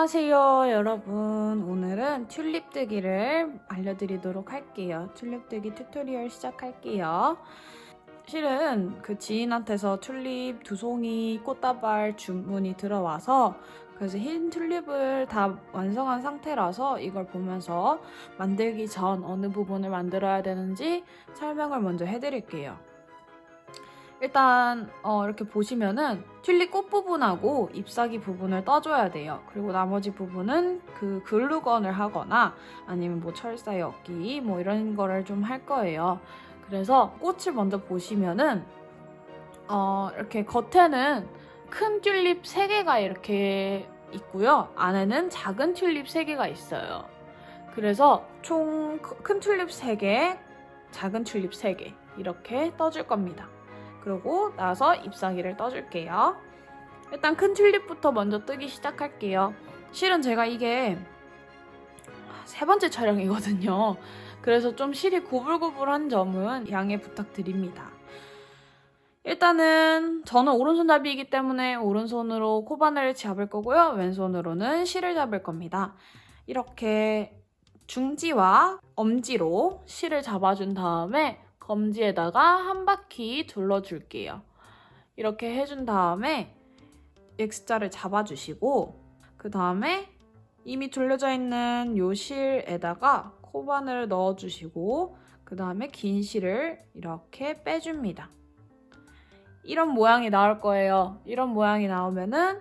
안녕하세요 여러분. 오늘은 튤립 뜨기를 알려드리도록 할게요. 튤립 뜨기 튜토리얼 시작할게요. 실은 그 지인한테서 튤립 2송이 꽃다발 주문이 들어와서 그래서 흰 튤립을 다 완성한 상태라서 이걸 보면서 만들기 전 어느 부분을 만들어야 되는지 설명을 먼저 해드릴게요. 일단 이렇게 보시면은 튤립 꽃 부분하고 잎사귀 부분을 떠줘야 돼요. 그리고 나머지 부분은 그 글루건을 하거나 아니면 뭐 철사 엮기 뭐 이런 거를 좀 할 거예요. 그래서 꽃을 먼저 보시면은 이렇게 겉에는 큰 튤립 3개가 이렇게 있고요. 안에는 작은 튤립 3개가 있어요. 그래서 총 큰 튤립 3개, 작은 튤립 3개 이렇게 떠줄 겁니다. 그러고 나서 잎사귀를 떠줄게요. 일단 큰 튤립부터 먼저 뜨기 시작할게요. 실은 제가 이게 3번째 촬영이거든요. 그래서 좀 실이 구불구불한 점은 양해 부탁드립니다. 일단은 저는 오른손잡이이기 때문에 오른손으로 코바늘을 잡을 거고요. 왼손으로는 실을 잡을 겁니다. 이렇게 중지와 엄지로 실을 잡아준 다음에 검지에다가 한 바퀴 둘러줄게요. 이렇게 해준 다음에 X자를 잡아주시고 그 다음에 이미 둘려져 있는 요 실에다가 코바늘을 넣어주시고 그 다음에 긴 실을 이렇게 빼줍니다. 이런 모양이 나올 거예요. 이런 모양이 나오면은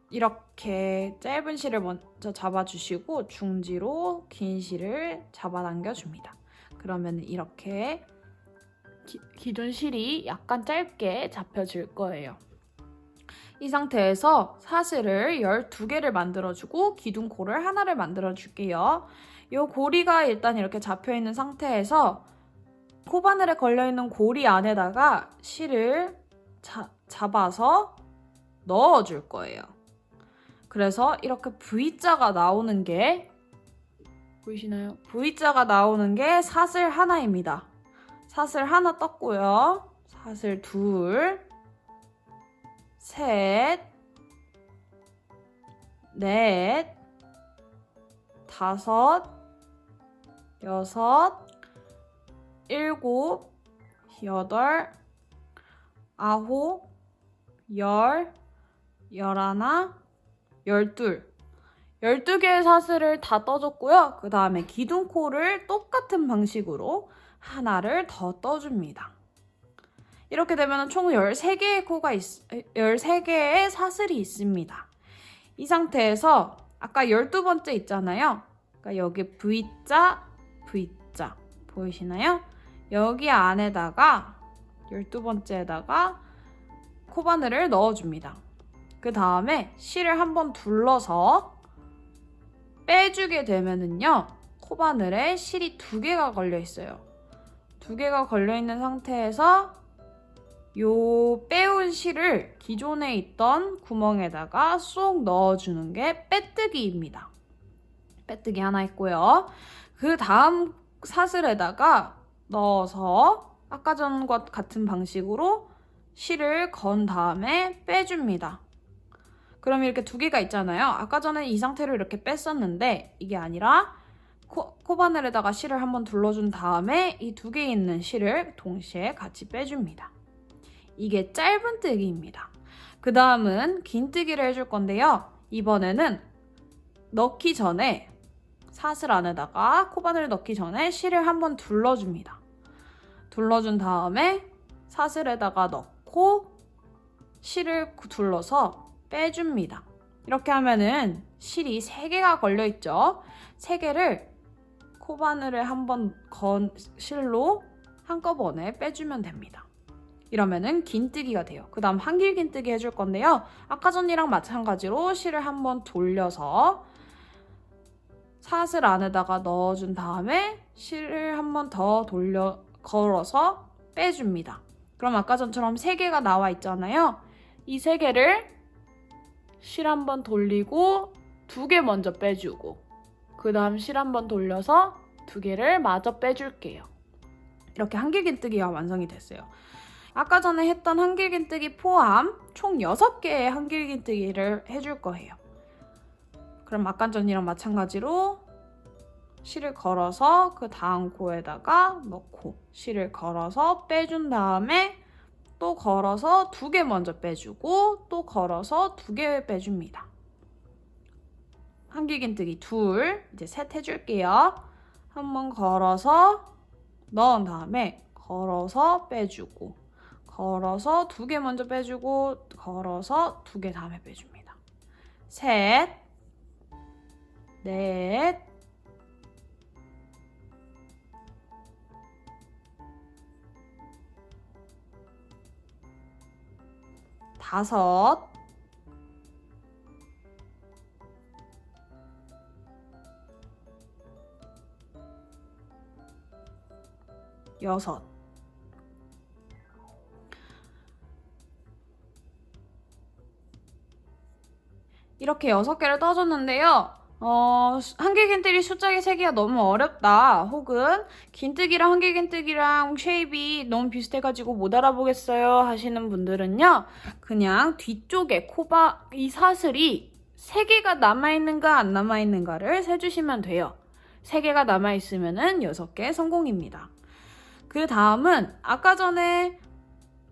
이렇게 짧은 실을 먼저 잡아주시고 중지로 긴 실을 잡아당겨줍니다. 그러면 이렇게 기존 실이 약간 짧게 잡혀질 거예요. 이 상태에서 사슬을 12개를 만들어주고 기둥코를 하나를 만들어줄게요. 이 고리가 일단 이렇게 잡혀있는 상태에서 코바늘에 걸려있는 고리 안에다가 실을 잡아서 넣어줄 거예요. 그래서 이렇게 V자가 나오는 게 보이시나요? V자가 나오는 게 사슬 하나입니다. 사슬 하나 떴고요. 사슬 둘, 셋, 넷, 다섯, 여섯, 일곱, 여덟, 아홉, 열, 열하나, 열둘. 12개의 사슬을 다 떠줬고요. 그 다음에 기둥코를 똑같은 방식으로 하나를 더 떠줍니다. 이렇게 되면 총 13개의 13개의 사슬이 있습니다. 이 상태에서 아까 12번째 있잖아요. 그러니까 여기 V자, V자 보이시나요? 여기 안에다가 12번째에다가 코바늘을 넣어줍니다. 그 다음에 실을 한번 둘러서 빼주게 되면은요, 코바늘에 실이 2개가 걸려 있어요. 2개가 걸려 있는 상태에서 요 빼온 실을 기존에 있던 구멍에다가 쏙 넣어주는 게 빼뜨기입니다. 빼뜨기 하나 있고요. 그 다음 사슬에다가 넣어서 아까 전과 같은 방식으로 실을 건 다음에 빼줍니다. 그럼 이렇게 2개가 있잖아요. 아까 전에 이 상태로 이렇게 뺐었는데 이게 아니라 코바늘에다가 실을 한번 둘러준 다음에 이 2개 있는 실을 동시에 같이 빼줍니다. 이게 짧은 뜨기입니다. 그 다음은 긴 뜨기를 해줄 건데요. 이번에는 넣기 전에 사슬 안에다가 코바늘을 넣기 전에 실을 한번 둘러줍니다. 둘러준 다음에 사슬에다가 넣고 실을 둘러서 빼줍니다. 이렇게 하면은 실이 3개가 걸려있죠. 3개를 코바늘에 한번 건 실로 한꺼번에 빼주면 됩니다. 이러면은 긴뜨기가 돼요. 그 다음 한길긴뜨기 해줄 건데요. 아까 전이랑 마찬가지로 실을 한번 돌려서 사슬 안에다가 넣어준 다음에 실을 한번 더 걸어서 빼줍니다. 그럼 아까 전처럼 3개가 나와 있잖아요. 이 3개를 실 한번 돌리고 2개 먼저 빼주고 그 다음 실 한번 돌려서 2개를 마저 빼줄게요. 이렇게 한길긴뜨기가 완성이 됐어요. 아까 전에 했던 한길긴뜨기 포함 총 6개의 한길긴뜨기를 해줄 거예요. 그럼 아까 전이랑 마찬가지로 실을 걸어서 그 다음 코에다가 넣고 실을 걸어서 빼준 다음에 또 걸어서 2개 먼저 빼주고 또 걸어서 2개 빼줍니다. 한길긴뜨기 둘, 이제 셋 해줄게요. 한번 걸어서 넣은 다음에 걸어서 빼주고 걸어서 2개 먼저 빼주고 걸어서 2개 다음에 빼줍니다. 셋, 넷, 다섯, 여섯. 이렇게 6개를 떠줬는데요. 한길긴뜨기 숫자기 세기가 너무 어렵다, 혹은 긴뜨기랑 한길긴뜨기랑 쉐입이 너무 비슷해가지고 못 알아보겠어요 하시는 분들은요, 그냥 뒤쪽에 이 사슬이 3개가 남아있는가 안 남아있는가를 세주시면 돼요. 3개가 남아있으면 6개 성공입니다. 그 다음은 아까 전에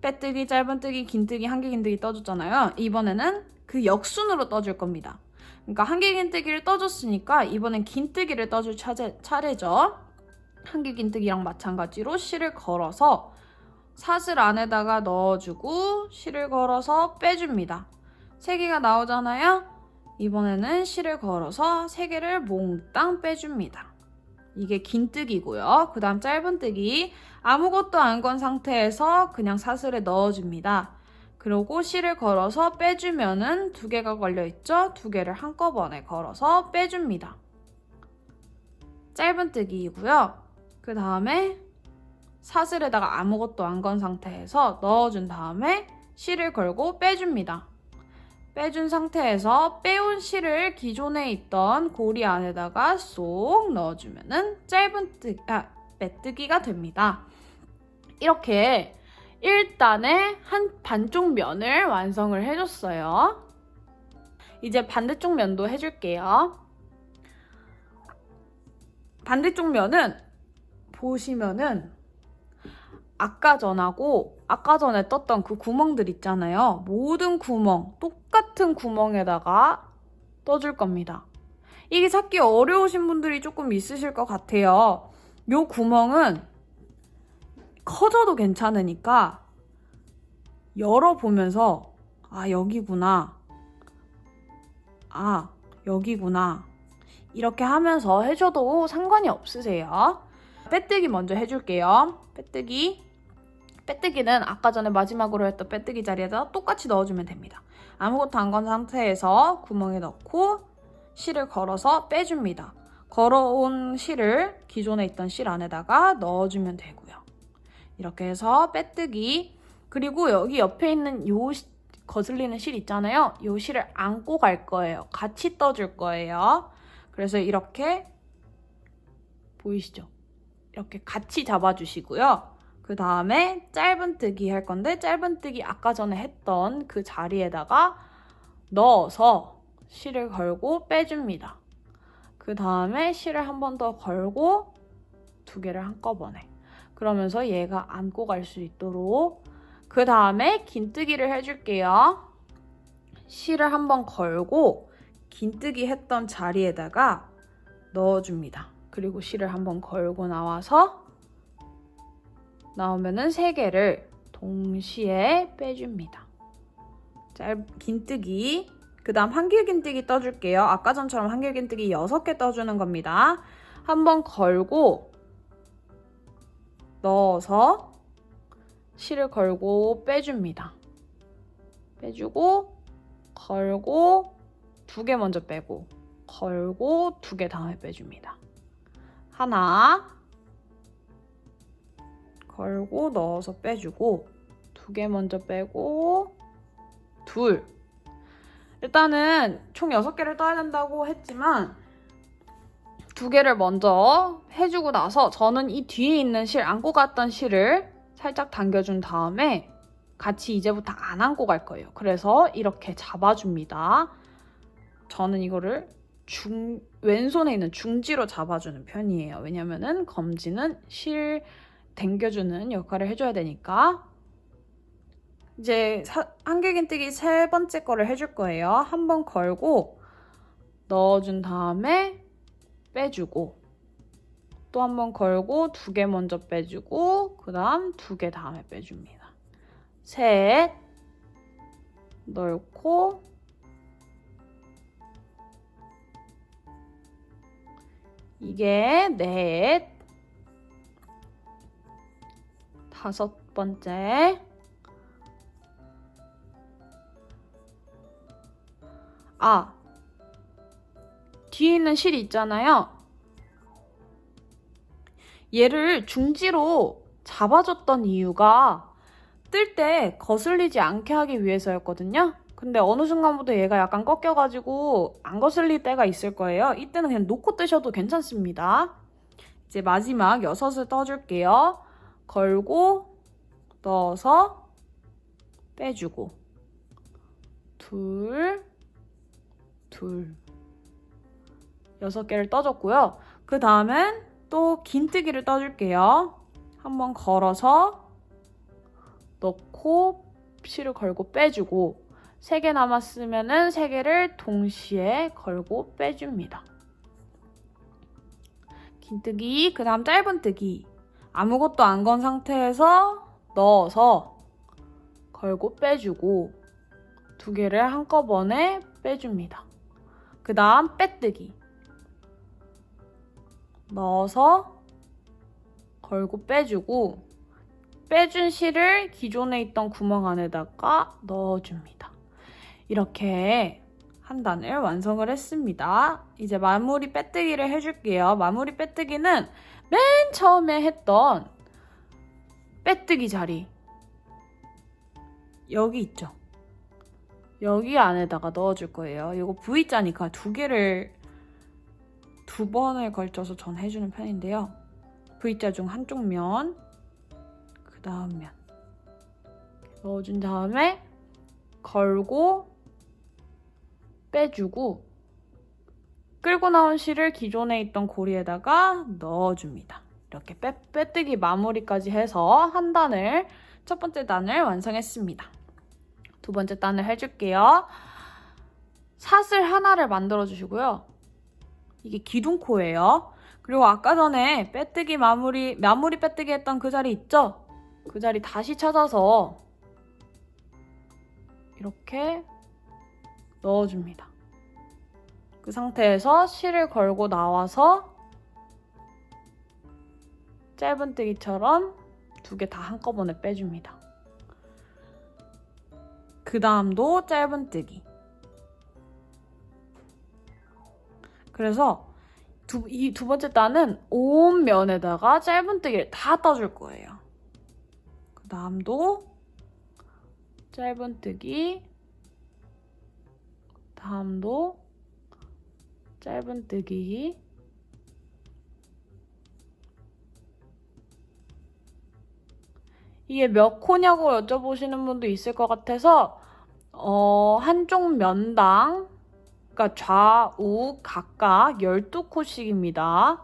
빼뜨기, 짧은뜨기, 긴뜨기, 한길긴뜨기 떠줬잖아요. 이번에는 그 역순으로 떠줄 겁니다. 그러니까 한길긴뜨기를 떠줬으니까 이번엔 긴뜨기를 떠줄 차례죠. 한길긴뜨기랑 마찬가지로 실을 걸어서 사슬 안에다가 넣어주고 실을 걸어서 빼줍니다. 3개가 나오잖아요. 이번에는 실을 걸어서 3개를 몽땅 빼줍니다. 이게 긴뜨기고요. 그 다음 짧은뜨기, 아무것도 안 건 상태에서 그냥 사슬에 넣어줍니다. 그리고 실을 걸어서 빼주면은 2개가 걸려있죠? 2개를 한꺼번에 걸어서 빼줍니다. 짧은뜨기이고요. 그 다음에 사슬에다가 아무것도 안 건 상태에서 넣어준 다음에 실을 걸고 빼줍니다. 빼준 상태에서 빼온 실을 기존에 있던 고리 안에다가 쏙 넣어주면은 빼뜨기가 됩니다. 이렇게 1단의 한 반쪽 면을 완성을 해줬어요. 이제 반대쪽 면도 해줄게요. 반대쪽 면은 보시면은 아까 전에 떴던 그 구멍들 있잖아요. 모든 구멍, 똑같은 구멍에다가 떠줄 겁니다. 이게 찾기 어려우신 분들이 조금 있으실 것 같아요. 요 구멍은 커져도 괜찮으니까 열어보면서 여기구나, 여기구나 이렇게 하면서 해줘도 상관이 없으세요. 빼뜨기 먼저 해줄게요. 빼뜨기는 아까 전에 마지막으로 했던 빼뜨기 자리에다 똑같이 넣어주면 됩니다. 아무것도 안 건 상태에서 구멍에 넣고 실을 걸어서 빼줍니다. 걸어온 실을 기존에 있던 실 안에다가 넣어주면 되고요. 이렇게 해서 빼뜨기, 그리고 여기 옆에 있는 요 거슬리는 실 있잖아요. 요 실을 안고 갈 거예요. 같이 떠줄 거예요. 그래서 이렇게 보이시죠? 이렇게 같이 잡아주시고요. 그 다음에 짧은뜨기 할 건데 짧은뜨기 아까 전에 했던 그 자리에다가 넣어서 실을 걸고 빼줍니다. 그 다음에 실을 한 번 더 걸고 2개를 한꺼번에, 그러면서 얘가 안고 갈 수 있도록. 그 다음에 긴뜨기를 해줄게요. 실을 한 번 걸고 긴뜨기 했던 자리에다가 넣어줍니다. 그리고 실을 한 번 걸고 나오면은 3개를 동시에 빼줍니다. 긴뜨기, 그 다음 한길긴뜨기 떠줄게요. 아까 전처럼 한길긴뜨기 6개 떠주는 겁니다. 한 번 걸고 넣어서 실을 걸고 빼줍니다. 빼주고 걸고 2개 먼저 빼고 걸고 2개 다음에 빼줍니다. 하나 걸고 넣어서 빼주고 2개 먼저 빼고 둘. 일단은 총 6개를 떠야 된다고 했지만 2개를 먼저 해주고 나서 저는 이 뒤에 있는 실, 안고 갔던 실을 살짝 당겨준 다음에 같이 이제부터 안 안고 갈 거예요. 그래서 이렇게 잡아줍니다. 저는 이거를 왼손에 있는 중지로 잡아주는 편이에요. 왜냐면은 검지는 실 당겨주는 역할을 해줘야 되니까. 이제 한길긴뜨기 세 번째 거를 해줄 거예요. 한 번 걸고 넣어준 다음에 빼주고, 또 한 번 걸고 2개 먼저 빼주고, 그 다음 2개 다음에 빼줍니다. 셋, 넣고, 이게 넷, 5번째, 뒤에 있는 실이 있잖아요. 얘를 중지로 잡아줬던 이유가 뜰 때 거슬리지 않게 하기 위해서였거든요. 근데 어느 순간부터 얘가 약간 꺾여가지고 안 거슬릴 때가 있을 거예요. 이때는 그냥 놓고 뜨셔도 괜찮습니다. 이제 마지막 6을 떠줄게요. 걸고 넣어서 빼주고, 둘, 6개를 떠줬고요. 그 다음엔 또 긴뜨기를 떠줄게요. 한번 걸어서 넣고 실을 걸고 빼주고, 3개 남았으면은 3개를 동시에 걸고 빼줍니다. 긴뜨기, 그 다음 짧은뜨기. 아무것도 안 건 상태에서 넣어서 걸고 빼주고 2개를 한꺼번에 빼줍니다. 그 다음 빼뜨기. 넣어서 걸고 빼주고, 빼준 실을 기존에 있던 구멍 안에다가 넣어줍니다. 이렇게 한 단을 완성을 했습니다. 이제 마무리 빼뜨기를 해줄게요. 마무리 빼뜨기는 맨 처음에 했던 빼뜨기 자리, 여기 있죠? 여기 안에다가 넣어줄 거예요. 이거 V자니까 2개를 2번을 걸쳐서 전 해주는 편인데요. V자 중 한쪽 면, 그 다음 면 넣어준 다음에 걸고 빼주고, 끌고 나온 실을 기존에 있던 고리에다가 넣어줍니다. 이렇게 빼뜨기 마무리까지 해서 한 단을, 첫 번째 단을 완성했습니다. 2번째 단을 해줄게요. 사슬 하나를 만들어 주시고요. 이게 기둥코예요. 그리고 아까 전에 빼뜨기 마무리 빼뜨기 했던 그 자리 있죠? 그 자리 다시 찾아서 이렇게 넣어줍니다. 그 상태에서 실을 걸고 나와서 짧은뜨기처럼 2개 다 한꺼번에 빼줍니다. 그 다음도 짧은뜨기. 그래서 이 2번째 단은 온 면에다가 짧은뜨기를 다 떠줄 거예요. 그 다음도 짧은뜨기, 다음도 짧은뜨기, 이게 몇 코냐고 여쭤보시는 분도 있을 것 같아서 한쪽 면당, 그러니까 좌우 각각 12코씩입니다.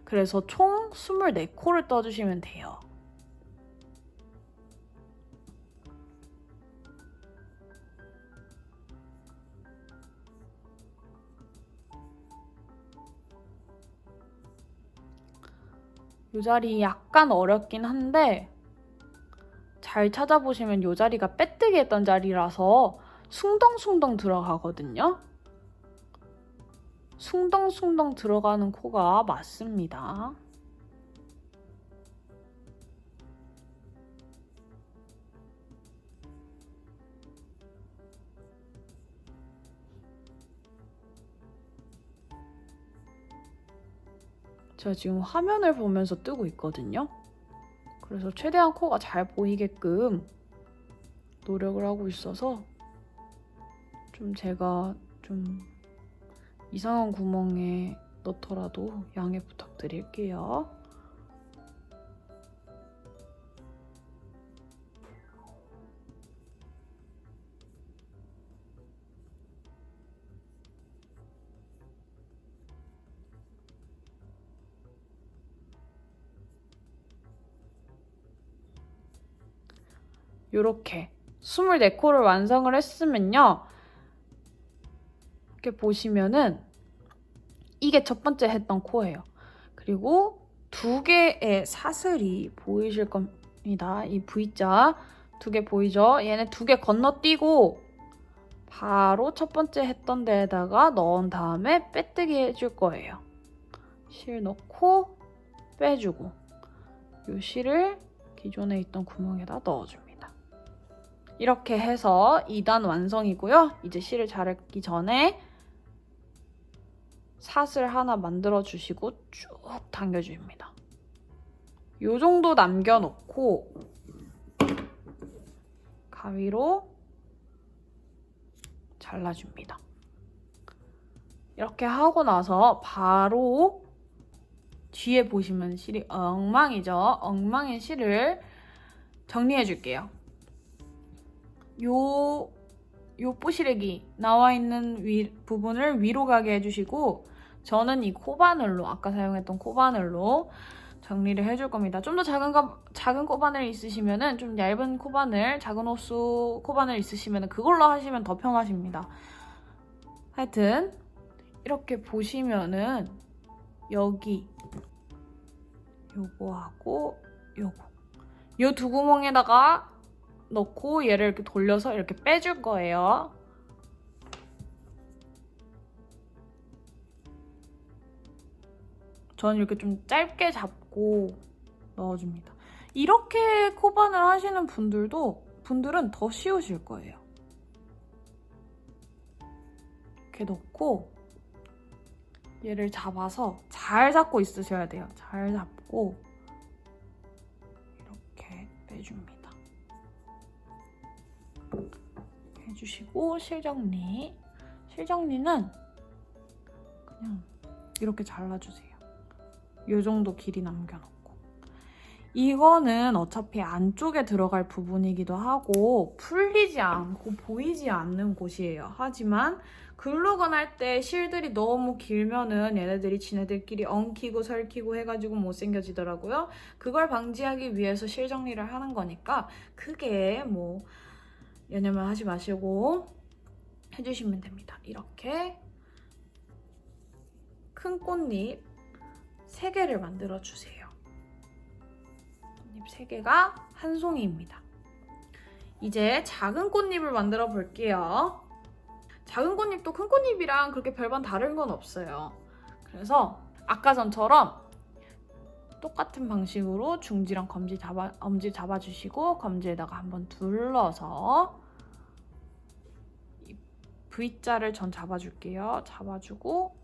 그래서 총 24코를 떠주시면 돼요. 이 자리 약간 어렵긴 한데 잘 찾아보시면 이 자리가 빼뜨기 했던 자리라서 숭덩숭덩 들어가거든요. 숭덩숭덩 들어가는 코가 맞습니다. 제가 지금 화면을 보면서 뜨고 있거든요. 그래서 최대한 코가 잘 보이게끔 노력을 하고 있어서 좀 제가 좀 이상한 구멍에 넣더라도 양해 부탁드릴게요. 요렇게 24코를 완성을 했으면요. 이렇게 보시면은 이게 첫 번째 했던 코예요. 그리고 2개의 사슬이 보이실 겁니다. 이 V자 2개 보이죠? 얘네 2개 건너뛰고 바로 첫 번째 했던 데에다가 넣은 다음에 빼뜨기 해줄 거예요. 실 넣고 빼주고 이 실을 기존에 있던 구멍에다 넣어줍니다. 이렇게 해서 2단 완성이고요. 이제 실을 자르기 전에 사슬 하나 만들어 주시고 쭉 당겨줍니다. 요 정도 남겨놓고 가위로 잘라줍니다. 이렇게 하고 나서 바로 뒤에 보시면 실이 엉망이죠. 엉망인 실을 정리해 줄게요. 요 뽀시래기 나와 있는 부분을 위로 가게 해주시고 저는 이 코바늘로 아까 사용했던 코바늘로 정리를 해줄 겁니다. 좀 더 작은 코바늘 있으시면은 좀 얇은 코바늘, 작은 호수 코바늘 있으시면은 그걸로 하시면 더 편하십니다. 하여튼 이렇게 보시면은 여기 요거하고 요거 요 2구멍에다가 넣고 얘를 이렇게 돌려서 이렇게 빼줄 거예요. 저는 이렇게 좀 짧게 잡고 넣어줍니다. 이렇게 코바늘 하시는 분들은 더 쉬우실 거예요. 이렇게 넣고 얘를 잡아서 잘 잡고 있으셔야 돼요. 잘 잡고 이렇게 빼줍니다. 해주시고 실정리는 그냥 이렇게 잘라주세요. 이 정도 길이 남겨놓고 이거는 어차피 안쪽에 들어갈 부분이기도 하고 풀리지 않고 보이지 않는 곳이에요. 하지만 글루건 할 때 실들이 너무 길면은 얘네들이 지네들끼리 엉키고 설키고 해가지고 못생겨지더라고요. 그걸 방지하기 위해서 실 정리를 하는 거니까 크게 뭐 연연만 하지 마시고 해주시면 됩니다. 이렇게 큰 꽃잎 3개를 만들어주세요. 꽃잎 3개가 한 송이입니다. 이제 작은 꽃잎을 만들어 볼게요. 작은 꽃잎도 큰 꽃잎이랑 그렇게 별반 다른 건 없어요. 그래서 아까 전처럼 똑같은 방식으로 중지랑 엄지 잡아주시고 검지에다가 한번 둘러서 V자를 전 잡아줄게요. 잡아주고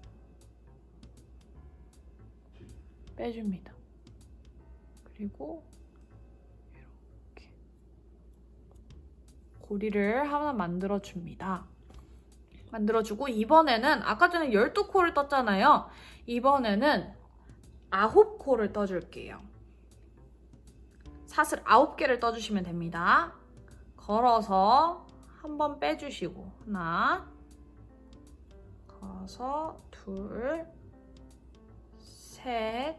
빼줍니다. 그리고 이렇게 고리를 하나 만들어줍니다. 만들어주고 이번에는 아까 전에 12코를 떴잖아요. 이번에는 9코를 떠줄게요. 사슬 9개를 떠주시면 됩니다. 걸어서 한번 빼주시고 하나, 걸어서 둘, 셋,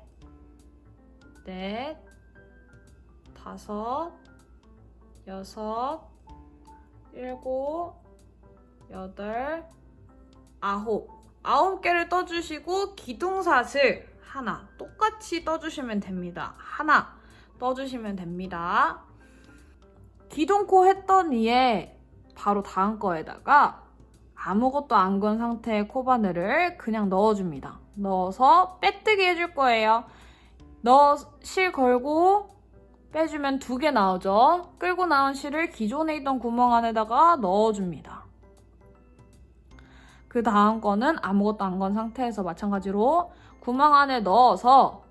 넷, 다섯, 여섯, 일곱, 여덟, 아홉. 9개를 떠주시고 기둥사슬 하나 똑같이 떠주시면 됩니다. 하나 떠주시면 됩니다. 기둥코 했던 이에 바로 다음 거에다가 아무것도 안 건 상태의 코바늘을 그냥 넣어줍니다. 넣어서 빼뜨기 해줄 거예요. 실 걸고 빼주면 2개 나오죠. 끌고 나온 실을 기존에 있던 구멍 안에다가 넣어줍니다. 그 다음 거는 아무것도 안 건 상태에서 마찬가지로 구멍 안에 넣어서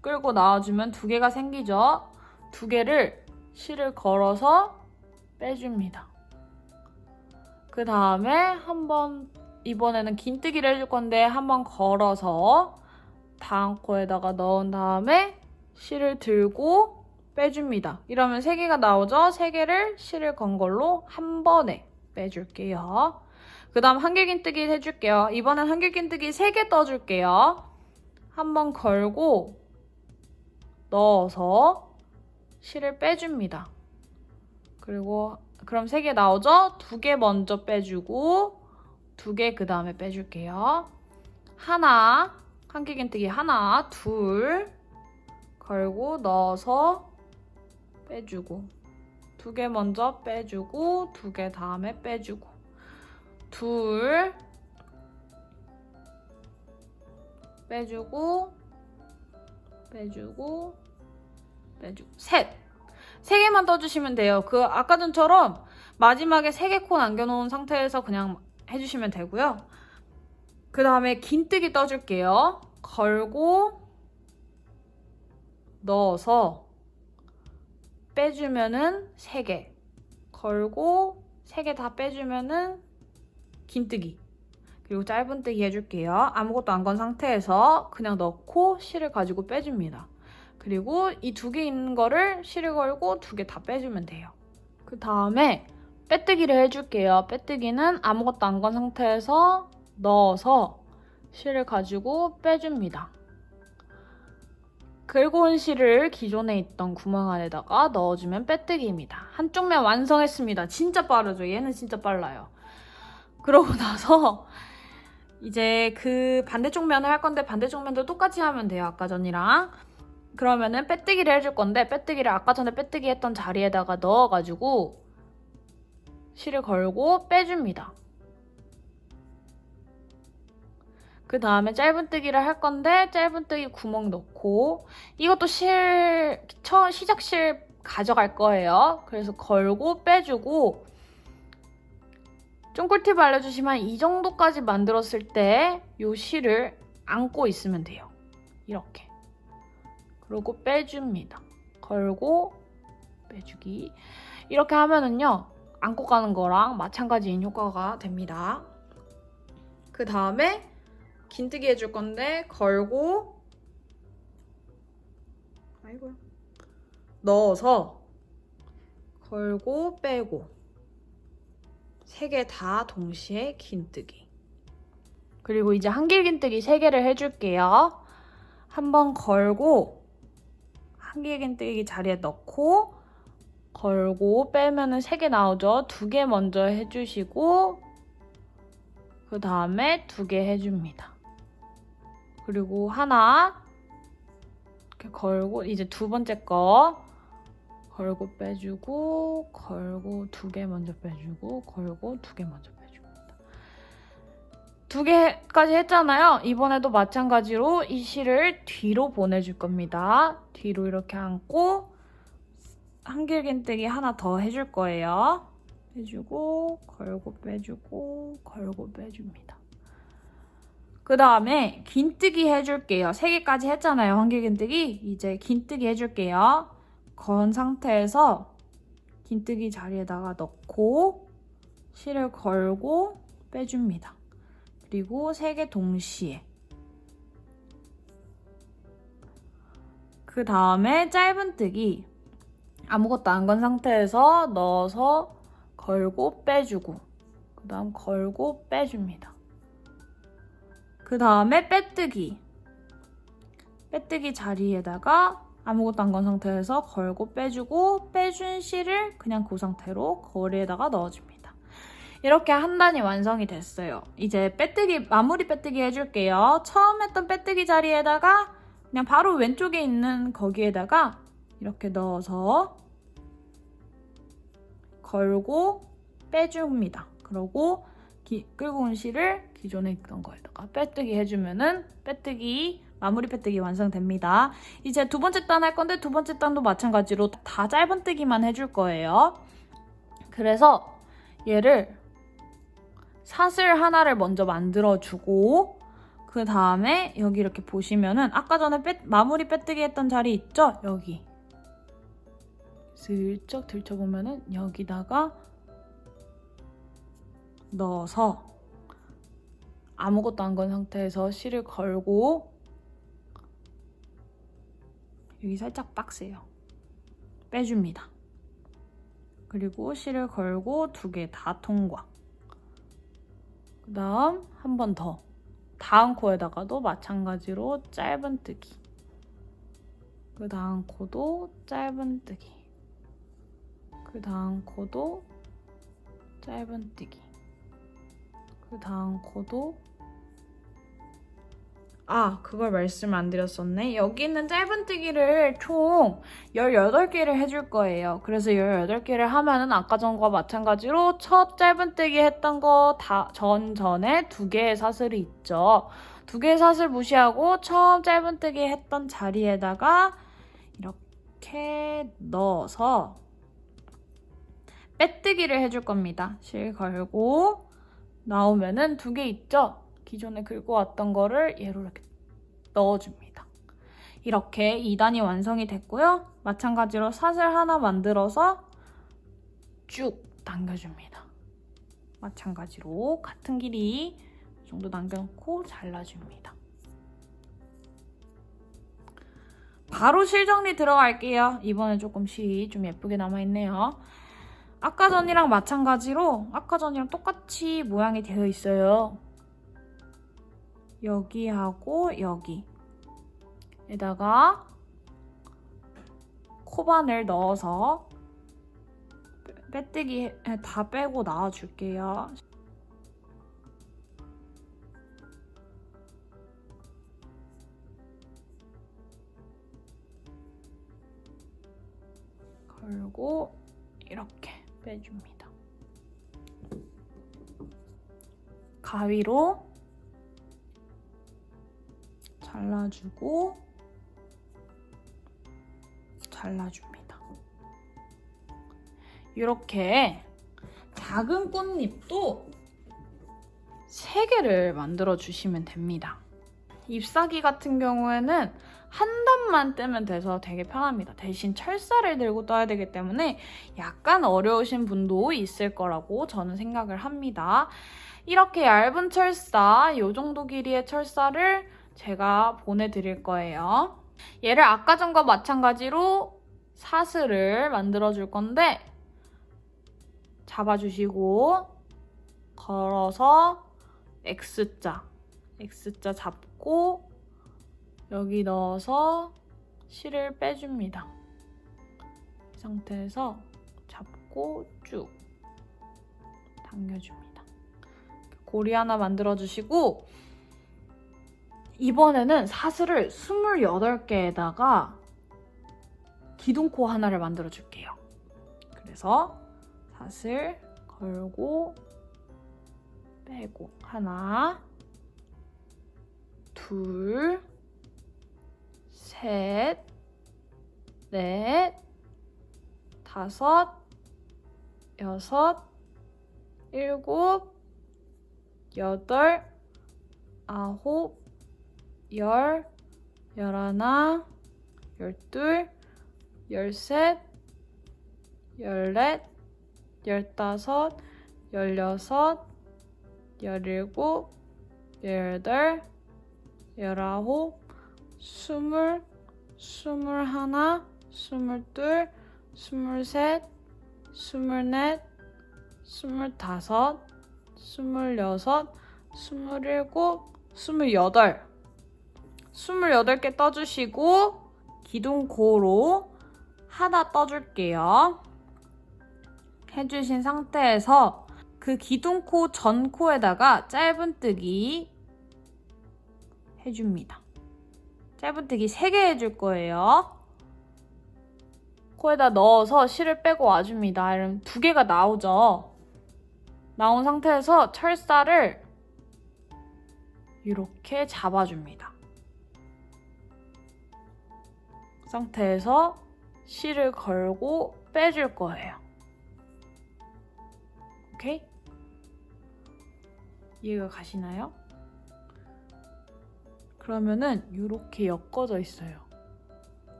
끌고 나와주면 2개가 생기죠. 2개를 실을 걸어서 빼줍니다. 그 다음에 한번 이번에는 긴뜨기를 해줄 건데 한번 걸어서 다음 코에다가 넣은 다음에 실을 들고 빼줍니다. 이러면 3개가 나오죠? 3개를 실을 건 걸로 한 번에 빼줄게요. 그 다음 한길긴뜨기 해줄게요. 이번엔 한길긴뜨기 3개 떠줄게요. 한번 걸고 넣어서 실을 빼줍니다. 그리고 그럼 3개 나오죠? 2개 먼저 빼주고 2개 그 다음에 빼줄게요. 하나, 한길긴뜨기 하나, 둘 걸고 넣어서 빼주고 2개 먼저 빼주고 2개 다음에 빼주고 둘 빼주고 빼주고 빼주고 셋! 3개만 떠주시면 돼요. 그 아까 전처럼 마지막에 3개 코 남겨놓은 상태에서 그냥 해주시면 되고요. 그 다음에 긴뜨기 떠줄게요. 걸고 넣어서 빼주면은 3개 걸고 3개 다 빼주면은 긴뜨기 그리고 짧은뜨기 해줄게요. 아무것도 안 건 상태에서 그냥 넣고 실을 가지고 빼줍니다. 그리고 이 2개 있는 거를 실을 걸고 2개 다 빼주면 돼요. 그 다음에 빼뜨기를 해줄게요. 빼뜨기는 아무것도 안 건 상태에서 넣어서 실을 가지고 빼줍니다. 긁어 온 실을 기존에 있던 구멍 안에다가 넣어주면 빼뜨기입니다. 한쪽 면 완성했습니다. 진짜 빠르죠? 얘는 진짜 빨라요. 그러고 나서 이제 그 반대쪽 면을 할 건데 반대쪽 면도 똑같이 하면 돼요. 아까 전이랑. 그러면은 빼뜨기를 해줄 건데 빼뜨기를 아까 전에 빼뜨기 했던 자리에다가 넣어가지고 실을 걸고 빼줍니다. 그 다음에 짧은뜨기를 할 건데 짧은뜨기 구멍 넣고 이것도 시작 실 가져갈 거예요. 그래서 걸고 빼주고 좀 꿀팁 알려주시면 이 정도까지 만들었을 때 이 실을 안고 있으면 돼요. 이렇게. 그리고 빼줍니다. 걸고 빼주기. 이렇게 하면은요. 안고 가는 거랑 마찬가지인 효과가 됩니다. 그 다음에 긴뜨기 해줄 건데 걸고 아이고야. 넣어서 걸고 빼고 3개 다 동시에 긴뜨기. 그리고 이제 한길긴뜨기 3개를 해줄게요. 한번 걸고 한길긴뜨기 자리에 넣고 걸고 빼면은 3개 나오죠. 2개 먼저 해주시고 그 다음에 2개 해줍니다. 그리고 하나 이렇게 걸고 이제 2번째 거 걸고 빼주고 걸고 2개 먼저 빼주고 걸고 2개 먼저 빼줍니다. 2개까지 했잖아요. 이번에도 마찬가지로 이 실을 뒤로 보내줄 겁니다. 뒤로 이렇게 안고 한길긴뜨기 하나 더 해줄 거예요. 해주고 걸고 빼주고 걸고 빼줍니다. 그 다음에 긴뜨기 해줄게요. 3개까지 했잖아요. 한길긴뜨기. 이제 긴뜨기 해줄게요. 건 상태에서 긴뜨기 자리에다가 넣고 실을 걸고 빼줍니다. 그리고 3개 동시에. 그 다음에 짧은뜨기. 아무것도 안 건 상태에서 넣어서 걸고 빼주고 그 다음 걸고 빼줍니다. 그 다음에 빼뜨기. 빼뜨기 자리에다가 아무것도 안 건 상태에서 걸고 빼주고 빼준 실을 그냥 그 상태로 거리에다가 넣어줍니다. 이렇게 한 단이 완성이 됐어요. 이제 빼뜨기, 마무리 빼뜨기 해줄게요. 처음 했던 빼뜨기 자리에다가 그냥 바로 왼쪽에 있는 거기에다가 이렇게 넣어서 걸고 빼줍니다. 그리고 끌고 온 실을 기존에 있던 거에다가 빼뜨기 해주면은 빼뜨기, 마무리 빼뜨기 완성됩니다. 이제 2번째 단 할 건데 2번째 단도 마찬가지로 다 짧은뜨기만 해줄 거예요. 그래서 얘를 사슬 하나를 먼저 만들어주고 그 다음에 여기 이렇게 보시면은 아까 전에 마무리 빼뜨기 했던 자리 있죠? 여기 슬쩍 들춰보면은 여기다가 넣어서 아무것도 안 건 상태에서 실을 걸고 여기 살짝 빡세요. 빼줍니다. 그리고 실을 걸고 2개 다 통과. 그 다음 한 번 더. 다음 코에다가도 마찬가지로 짧은뜨기. 그 다음 코도 짧은뜨기. 그 다음 코도 짧은뜨기. 그 다음 코도 그걸 말씀 안 드렸었네. 여기 있는 짧은뜨기를 총 18개를 해줄 거예요. 그래서 18개를 하면은 아까 전과 마찬가지로 첫 짧은뜨기 했던 거 전에 2개의 사슬이 있죠. 2개의 사슬 무시하고 처음 짧은뜨기 했던 자리에다가 이렇게 넣어서 빼뜨기를 해줄 겁니다. 실 걸고 나오면은 2개 있죠? 기존에 긁고 왔던 거를 얘로 이렇게 넣어줍니다. 이렇게 2단이 완성이 됐고요. 마찬가지로 사슬 하나 만들어서 쭉 당겨줍니다. 마찬가지로 같은 길이 이 정도 남겨놓고 잘라줍니다. 바로 실정리 들어갈게요. 이번엔 조금 실 좀 예쁘게 남아있네요. 아까 전이랑 마찬가지로 아까 전이랑 똑같이 모양이 되어 있어요. 여기하고 여기에다가 코바늘 넣어서 빼뜨기 다 빼고 나와줄게요. 걸고 이렇게 빼줍니다. 가위로 잘라줍니다. 이렇게 작은 꽃잎도 3개를 만들어 주시면 됩니다. 잎사귀 같은 경우에는 한 단만 뜨면 돼서 되게 편합니다. 대신 철사를 들고 떠야 되기 때문에 약간 어려우신 분도 있을 거라고 저는 생각을 합니다. 이렇게 얇은 철사, 이 정도 길이의 철사를 제가 보내드릴 거예요. 얘를 아까 전과 마찬가지로 사슬을 만들어줄 건데 잡아주시고 걸어서 X자 잡고 여기 넣어서 실을 빼줍니다. 이 상태에서 잡고 쭉 당겨줍니다. 고리 하나 만들어주시고 이번에는 사슬을 28개에다가 기둥코 하나를 만들어줄게요. 그래서 사슬 걸고 빼고 하나, 둘, 셋, 넷, 다섯, 여섯, 일곱, 여덟, 아홉, 열, 열하나, 열둘, 열셋, 열넷, 열다섯, 열여섯, 열일곱, 열여덟, 열아홉, 스물, 스물하나, 스물둘, 스물셋, 스물넷, 스물다섯, 스물여섯, 스물일곱, 스물여덟 28개 떠주시고 기둥코로 하나 떠줄게요. 해주신 상태에서 그 기둥코 전 코에다가 짧은뜨기 해줍니다. 짧은뜨기 3개 해줄 거예요. 코에다 넣어서 실을 빼고 와줍니다. 이러면 2개가 나오죠. 나온 상태에서 철사를 이렇게 잡아줍니다. 그 상태에서 실을 걸고 빼줄 거예요. 오케이? 이해가 가시나요? 그러면은 이렇게 엮어져 있어요.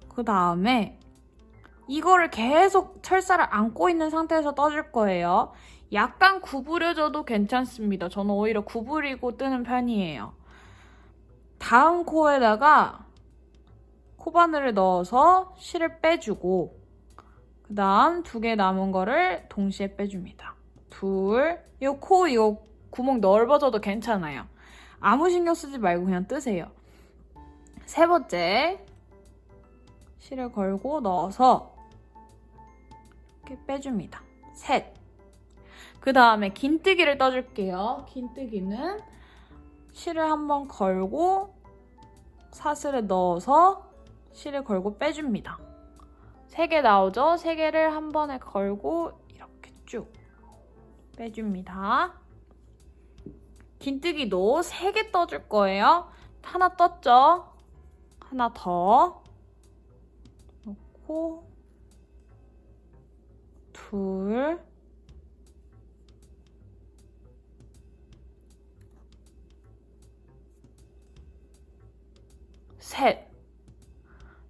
그 다음에 이거를 계속 철사를 안고 있는 상태에서 떠줄 거예요. 약간 구부려져도 괜찮습니다. 저는 오히려 구부리고 뜨는 편이에요. 다음 코에다가 코바늘을 넣어서 실을 빼주고 그 다음 2개 남은 거를 동시에 빼줍니다. 둘, 이거 구멍 넓어져도 괜찮아요. 아무 신경 쓰지 말고 그냥 뜨세요. 3번째, 실을 걸고 넣어서 이렇게 빼줍니다. 셋. 그 다음에 긴뜨기를 떠줄게요. 긴뜨기는 실을 한번 걸고 사슬에 넣어서 실을 걸고 빼줍니다. 3개 나오죠? 3개를 한 번에 걸고 이렇게 쭉 빼줍니다. 긴뜨기도 3개 떠줄 거예요. 하나 떴죠? 하나 더 놓고 둘 셋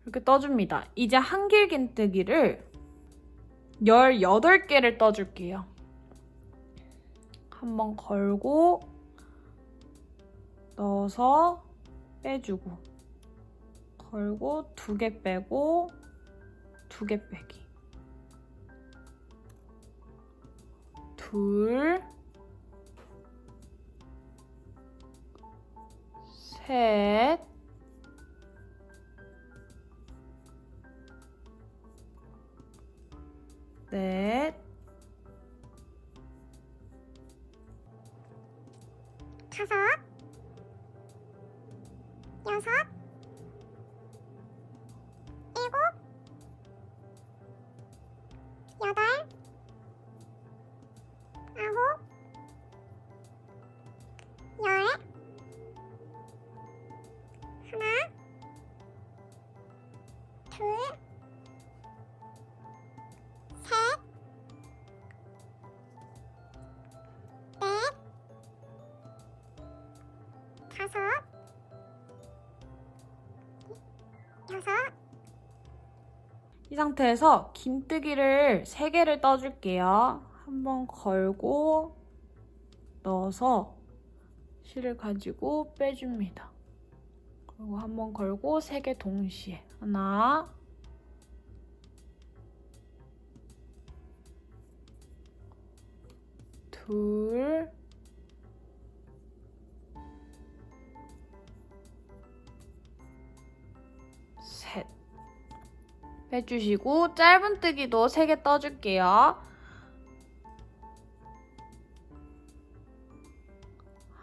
이렇게 떠줍니다. 이제 한길 긴뜨기를 18개를 떠줄게요. 한번 걸고 넣어서 빼주고 걸고 2개 빼고 2개 빼기 둘 셋 넷 다섯 여섯 일곱 여덟 아홉 열 하나 둘 셋 넷 다섯 여섯 이 상태에서 긴뜨기를 3개를 떠줄게요. 한번 걸고 넣어서 실을 가지고 빼줍니다. 그리고 한번 걸고 3개 동시에 하나 둘 셋 빼주시고 짧은뜨기도 3개 떠줄게요.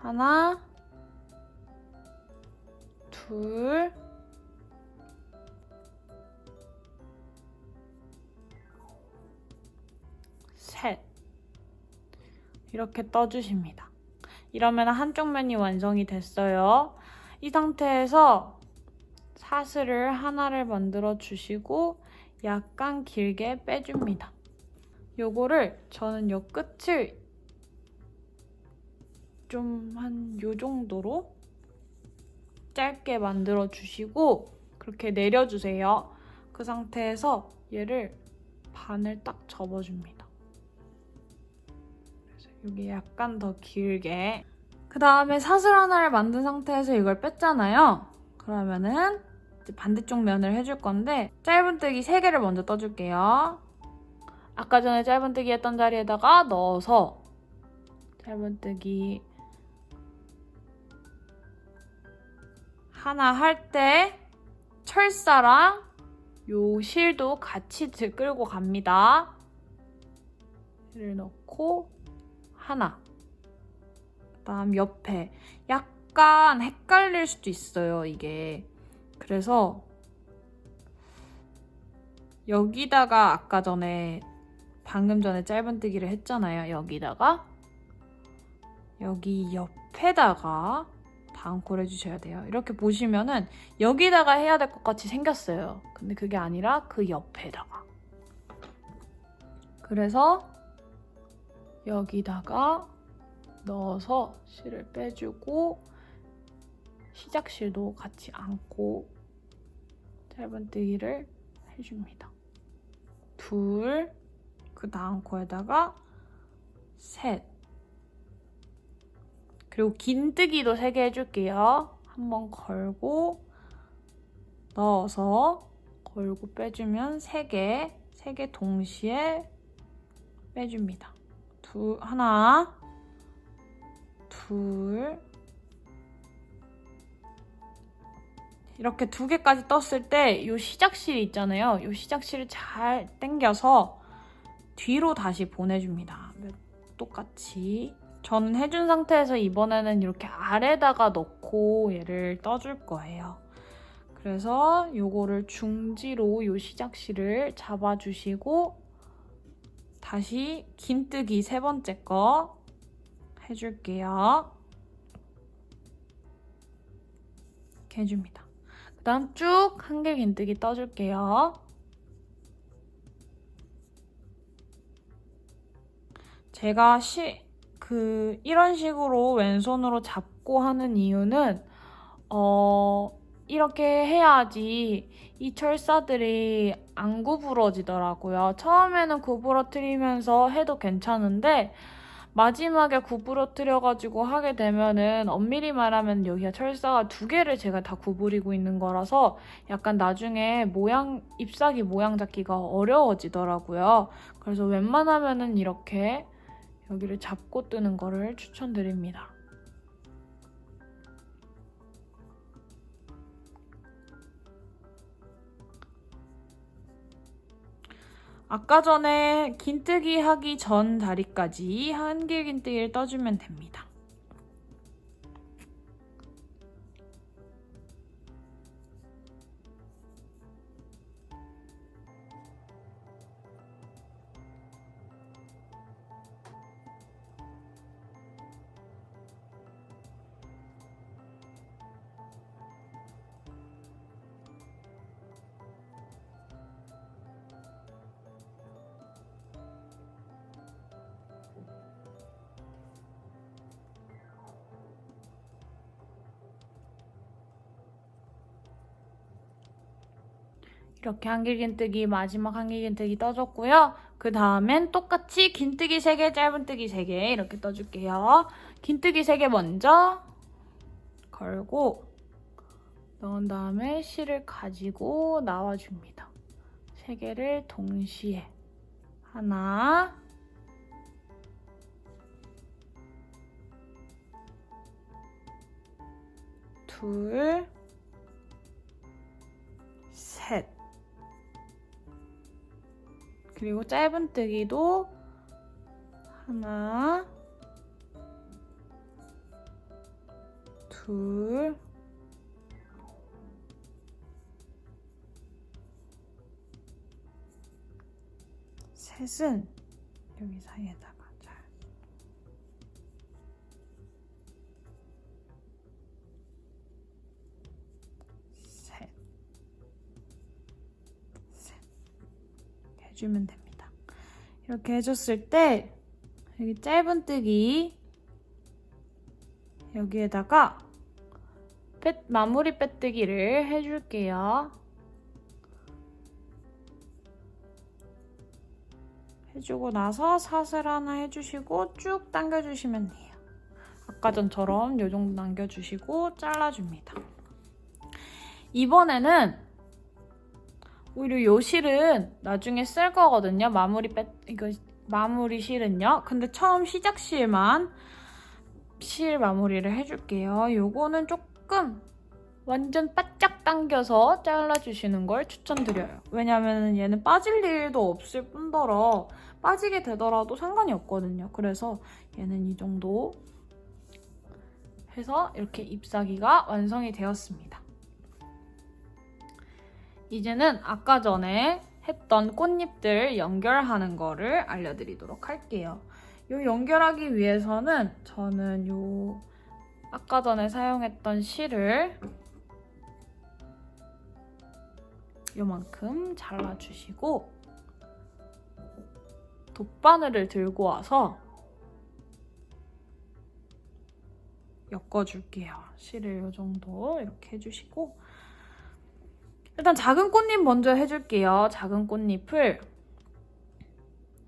하나 둘 셋 이렇게 떠주십니다. 이러면 한쪽 면이 완성이 됐어요. 이 상태에서 사슬을 하나를 만들어 주시고 약간 길게 빼줍니다. 요거를 저는 요 끝을 좀 한 요 정도로 짧게 만들어 주시고 그렇게 내려주세요. 그 상태에서 얘를 반을 딱 접어줍니다. 그래서 여기 약간 더 길게 그 다음에 사슬 하나를 만든 상태에서 이걸 뺐잖아요. 그러면은 이제 반대쪽 면을 해줄 건데 짧은뜨기 3개를 먼저 떠줄게요. 아까 전에 짧은뜨기 했던 자리에다가 넣어서 짧은뜨기 하나 할 때 철사랑 요 실도 같이 끌고 갑니다. 실을 넣고 하나 그다음 옆에 약간 헷갈릴 수도 있어요, 이게. 그래서 여기다가 아까 전에 방금 전에 짧은뜨기를 했잖아요. 여기다가 여기 옆에다가 다운콜 해주셔야 돼요. 이렇게 보시면은 여기다가 해야 될 것 같이 생겼어요. 근데 그게 아니라 그 옆에다가. 그래서 여기다가 넣어서 실을 빼주고 시작실도 같이 안고 짧은뜨기를 해줍니다. 둘, 그 다음 코에다가 셋. 그리고 긴뜨기도 3개 해줄게요. 한번 걸고 넣어서 걸고 빼주면 3개, 3개 동시에 빼줍니다. 하나, 둘, 이렇게 2개까지 떴을 때 이 시작실이 있잖아요. 이 시작실을 잘 당겨서 뒤로 다시 보내줍니다. 똑같이. 저는 해준 상태에서 이번에는 이렇게 아래다가 넣고 얘를 떠줄 거예요. 그래서 요거를 중지로 요 시작실을 잡아주시고 다시 긴뜨기 세 번째 거 해줄게요. 이렇게 해줍니다. 그 다음 쭉 한길 긴뜨기 떠줄게요. 제가 이런 식으로 왼손으로 잡고 하는 이유는 이렇게 해야지 이 철사들이 안 구부러지더라고요. 처음에는 구부러뜨리면서 해도 괜찮은데 마지막에 구부러뜨려가지고 하게 되면은 엄밀히 말하면 여기가 철사가 두 개를 제가 다 구부리고 있는 거라서 약간 나중에 잎사귀 모양 잡기가 어려워지더라고요. 그래서 웬만하면은 이렇게 여기를 잡고 뜨는 거를 추천드립니다. 아까 전에 긴뜨기 하기 전 다리까지 한길 긴뜨기를 떠주면 됩니다. 이렇게 한길 긴뜨기, 마지막 한길 긴뜨기 떠줬고요. 그 다음엔 똑같이 긴뜨기 3개, 짧은뜨기 3개 이렇게 떠줄게요. 긴뜨기 3개 먼저 걸고 넣은 다음에 실을 가지고 나와줍니다. 3개를 동시에 하나, 둘, 셋. 그리고 짧은뜨기도 하나, 둘, 셋은 여기 사이에다가 잘 셋 해주면 됩니다. 이렇게 해줬을 때 여기 짧은뜨기 여기에다가 마무리 빼뜨기를 해줄게요. 해주고 나서 사슬 하나 해주시고 쭉 당겨주시면 돼요. 아까 전처럼 이 정도 남겨주시고 잘라줍니다. 이번에는 오히려 이 실은 나중에 쓸 거거든요. 마무리 실은요. 근데 처음 시작 실만 실 마무리를 해줄게요. 요거는 조금 완전 바짝 당겨서 잘라주시는 걸 추천드려요. 왜냐면 얘는 빠질 일도 없을 뿐더러 빠지게 되더라도 상관이 없거든요. 그래서 얘는 이 정도 해서 이렇게 잎사귀가 완성이 되었습니다. 이제는 아까 전에 했던 꽃잎들 연결하는 거를 알려드리도록 할게요. 이 연결하기 위해서는 저는 아까 전에 사용했던 실을 요만큼 잘라주시고 돗바늘을 들고 와서 엮어줄게요. 실을 요 정도 이렇게 해주시고 일단 작은 꽃잎 먼저 해줄게요. 작은 꽃잎을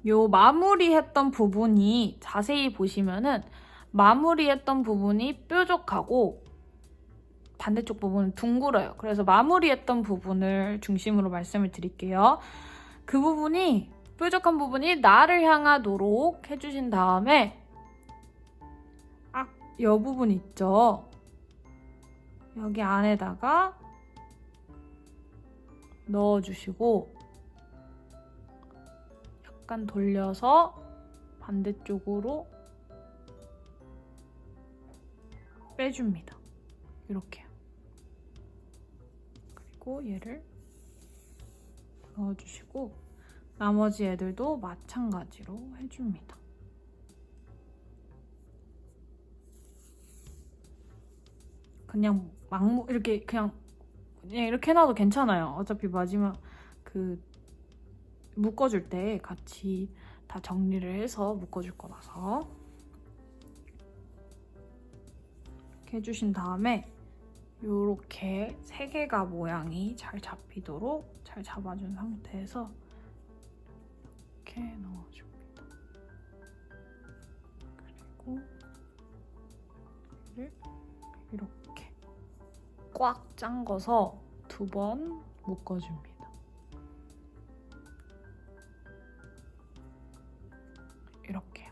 요 마무리했던 부분이 자세히 보시면은 마무리했던 부분이 뾰족하고 반대쪽 부분은 둥글어요. 그래서 마무리했던 부분을 중심으로 말씀을 드릴게요. 그 부분이 뾰족한 부분이 나를 향하도록 해주신 다음에 이 부분 있죠? 여기 안에다가 넣어주시고 약간 돌려서 반대쪽으로 빼줍니다. 이렇게요. 그리고 얘를 넣어주시고 나머지 애들도 마찬가지로 해줍니다. 그냥 이렇게 그냥 이렇게 해놔도 괜찮아요. 어차피 마지막 묶어줄 때 같이 다 정리를 해서 묶어줄 거라서. 이렇게 해주신 다음에 요렇게 3개가 모양이 잘 잡히도록 잘 잡아준 상태에서 이렇게 넣어줍니다. 그리고 얘를 이렇게 꽉 잠궈서 2번 묶어줍니다. 이렇게요.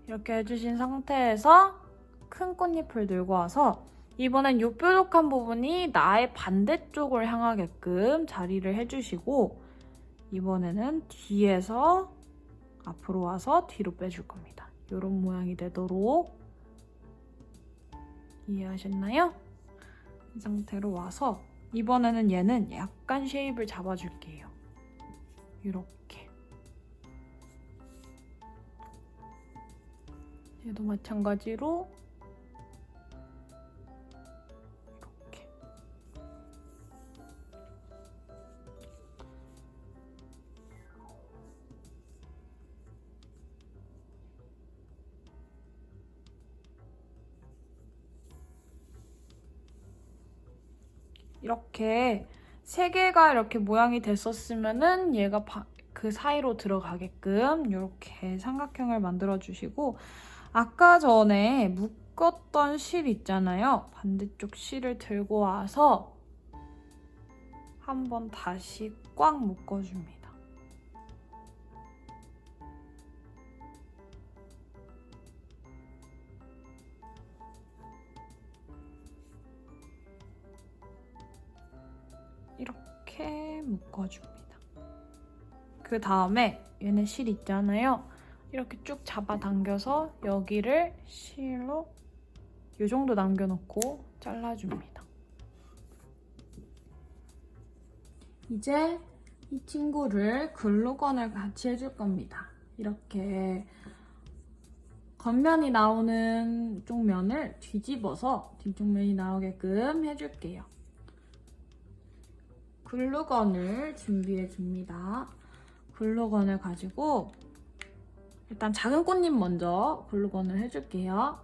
이렇게 해주신 상태에서 큰 꽃잎을 들고 와서 이번엔 이 뾰족한 부분이 나의 반대쪽을 향하게끔 자리를 해주시고 이번에는 뒤에서 앞으로 와서 뒤로 빼줄 겁니다. 이런 모양이 되도록 이해하셨나요? 이 상태로 와서 이번에는 얘는 약간 쉐입을 잡아줄게요. 이렇게. 얘도 마찬가지로 이렇게. 이렇게 3개가 이렇게 모양이 됐었으면은 얘가 그 사이로 들어가게끔 이렇게 삼각형을 만들어 주시고 아까 전에 묶었던 실 있잖아요. 반대쪽 실을 들고 와서 한번 다시 꽉 묶어줍니다. 이렇게 묶어줍니다. 그 다음에 얘네 실 있잖아요. 이렇게 쭉 잡아당겨서 여기를 실로 이 정도 남겨놓고 잘라줍니다. 이제 이 친구를 글루건을 같이 해줄 겁니다. 이렇게 겉면이 나오는 쪽 면을 뒤집어서 뒤쪽 면이 나오게끔 해줄게요. 글루건을 준비해줍니다. 글루건을 가지고 일단 작은 꽃잎 먼저 글루건을 해줄게요.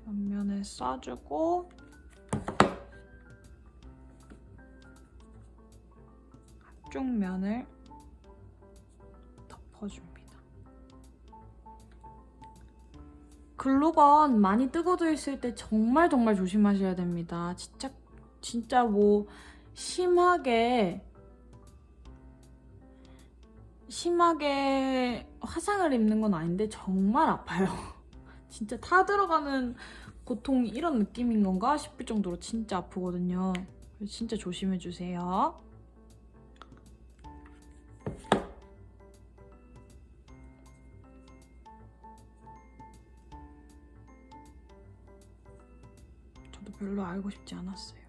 옆면에 쏴주고 한쪽 면을 덮어줍니다. 글루건 많이 뜨거져 있을 때 정말 조심하셔야 됩니다. 진짜 뭐 심하게 화상을 입는 건 아닌데 정말 아파요. 진짜 타 들어가는 고통이 이런 느낌인 건가 싶을 정도로 진짜 아프거든요. 그래서 진짜 조심해주세요. 저도 별로 알고 싶지 않았어요.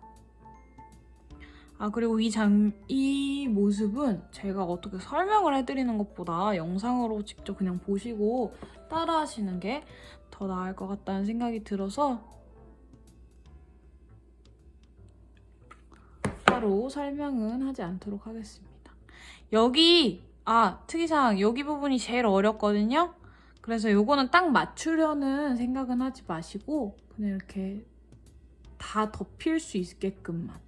아, 그리고 이 모습은 제가 어떻게 설명을 해드리는 것보다 영상으로 직접 그냥 보시고 따라 하시는 게 더 나을 것 같다는 생각이 들어서 따로 설명은 하지 않도록 하겠습니다. 특이사항, 여기 부분이 제일 어렵거든요? 그래서 요거는 딱 맞추려는 생각은 하지 마시고 그냥 이렇게 다 덮일 수 있게끔만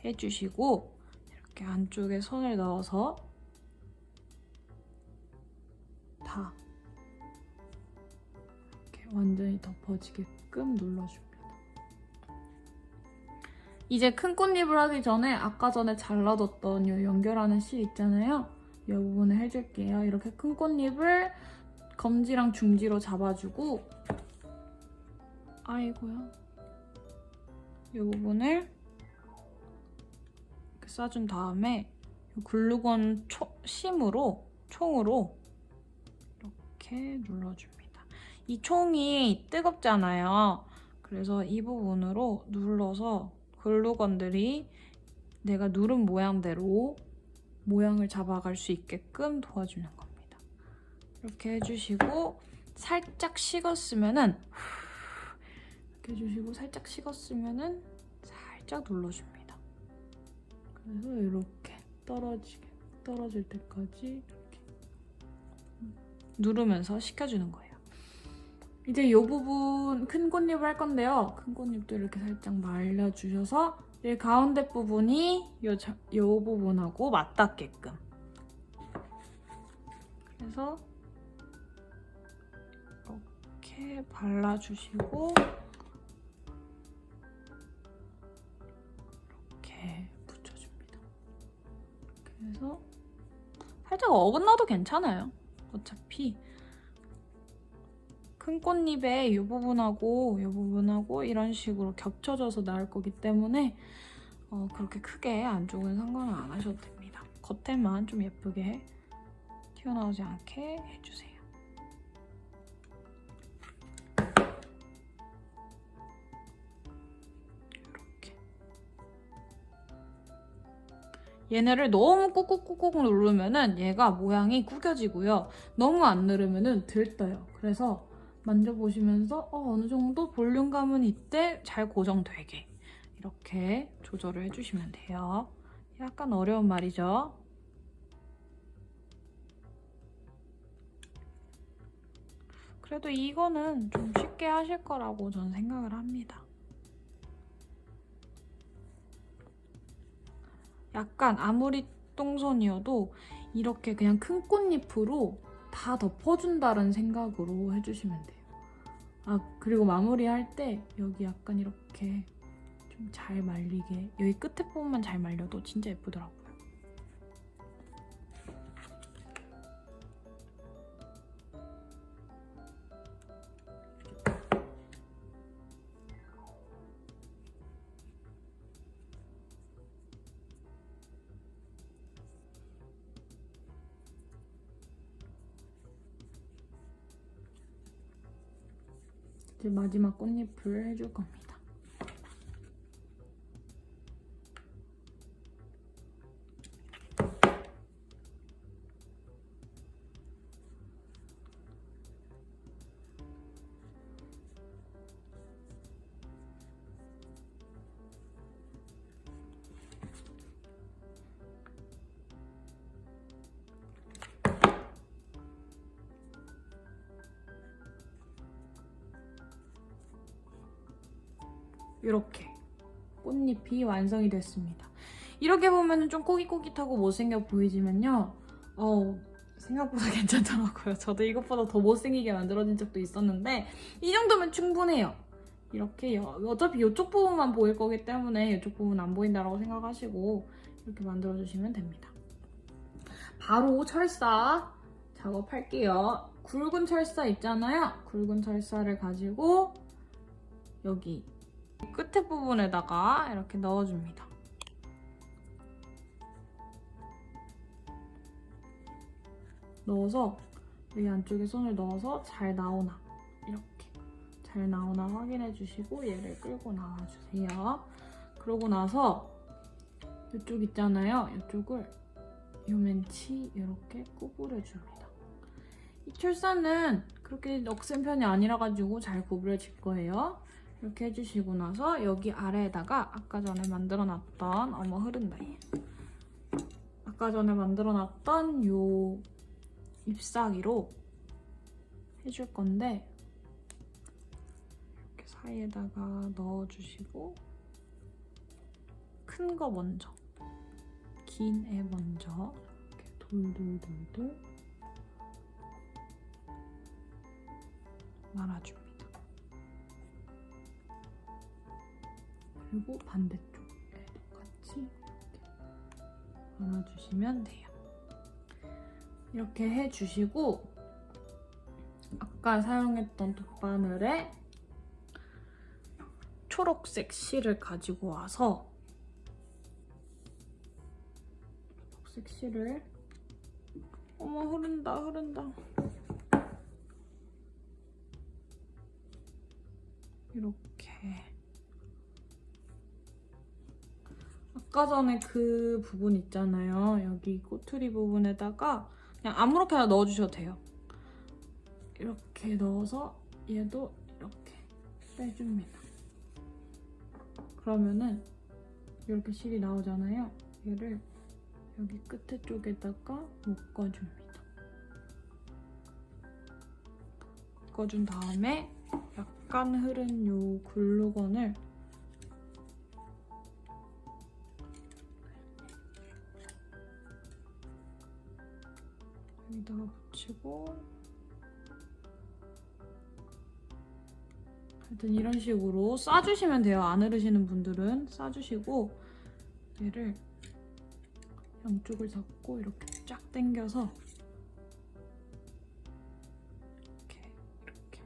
해주시고 이렇게 안쪽에 손을 넣어서 다 이렇게 완전히 덮어지게끔 눌러줍니다. 이제 큰 꽃잎을 하기 전에 아까 전에 잘라뒀던 이 연결하는 실 있잖아요. 이 부분을 해줄게요. 이렇게 큰 꽃잎을 검지랑 중지로 잡아주고 아이고야. 이 부분을 싸준 다음에 글루건 총으로 이렇게 눌러줍니다. 이 총이 뜨겁잖아요. 그래서 이 부분으로 눌러서 글루건들이 내가 누른 모양대로 모양을 잡아갈 수 있게끔 도와주는 겁니다. 이렇게 해주시고 살짝 식었으면은 이렇게 해주시고 살짝 식었으면은 살짝 눌러줍니다. 그래서 이렇게 떨어질 때까지 이렇게 누르면서 식혀주는 거예요. 이제 이 부분 큰 꽃잎을 할 건데요. 큰 꽃잎도 이렇게 살짝 말려주셔서 이 가운데 부분이 이 부분하고 맞닿게끔. 그래서 이렇게 발라주시고 이렇게 붙여줍니다. 그래서 살짝 어긋나도 괜찮아요. 어차피 큰 꽃잎에 이 부분하고 이런 식으로 겹쳐져서 나올 거기 때문에 그렇게 크게 안쪽은 상관은 안 하셔도 됩니다. 겉에만 좀 예쁘게 튀어나오지 않게 해주세요. 이렇게. 얘네를 너무 꾹꾹꾹꾹 누르면은 얘가 모양이 구겨지고요. 너무 안 누르면은 들떠요. 그래서 만져보시면서 어느 정도 볼륨감은 이때 잘 고정되게 이렇게 조절을 해주시면 돼요. 약간 어려운 말이죠. 그래도 이거는 좀 쉽게 하실 거라고 저는 생각을 합니다. 약간 아무리 똥손이어도 이렇게 그냥 큰 꽃잎으로 다 덮어준다는 생각으로 해주시면 돼요. 그리고 마무리할 때 여기 약간 이렇게 좀 잘 말리게, 여기 끝에 부분만 잘 말려도 진짜 예쁘더라고요. 이제 마지막 꽃잎을 해줄 겁니다. 이렇게 꽃잎이 완성이 됐습니다. 이렇게 보면 좀 꼬깃꼬깃하고 못생겨 보이지만요. 생각보다 괜찮더라고요. 저도 이것보다 더 못생기게 만들어진 적도 있었는데 이 정도면 충분해요. 이렇게 어차피 이쪽 부분만 보일 거기 때문에 이쪽 부분 안 보인다고 생각하시고 이렇게 만들어주시면 됩니다. 바로 철사 작업할게요. 굵은 철사 있잖아요. 굵은 철사를 가지고 여기 끝에 부분에다가 이렇게 넣어줍니다. 넣어서 여기 안쪽에 손을 넣어서 잘 나오나 이렇게 잘 나오나 확인해 주시고 얘를 끌고 나와주세요. 그러고 나서 이쪽 있잖아요. 이쪽을 요맨치 이렇게 구부려줍니다. 이 철사는 그렇게 억센 편이 아니라 가지고 잘 구부려질 거예요. 이렇게 해주시고 나서 여기 아래에다가 아까 전에 만들어놨던 흐른다 얘. 아까 전에 만들어놨던 요 잎사귀로 해줄 건데 이렇게 사이에다가 넣어주시고 큰 거 먼저 긴 애 먼저 이렇게 돌돌돌돌 말아줍니다. 그리고 반대쪽에도 같이 이렇게 말아주시면 돼요. 이렇게 해주시고 아까 사용했던 돗바늘에 초록색 실을 가지고 와서 색실을 어머 흐른다. 이렇게 아까 전에 그 부분 있잖아요. 여기 꼬투리 부분에다가 그냥 아무렇게나 넣어주셔도 돼요. 이렇게 넣어서 얘도 이렇게 빼줍니다. 그러면은 이렇게 실이 나오잖아요. 얘를 여기 끝에 쪽에다가 묶어줍니다. 묶어준 다음에 약간 흐른 요 글루건을 여기다가 붙이고 하여튼 이런 식으로 싸주시면 돼요. 안 흐르시는 분들은 싸주시고 얘를 양쪽을 잡고 이렇게 쫙 당겨서 이렇게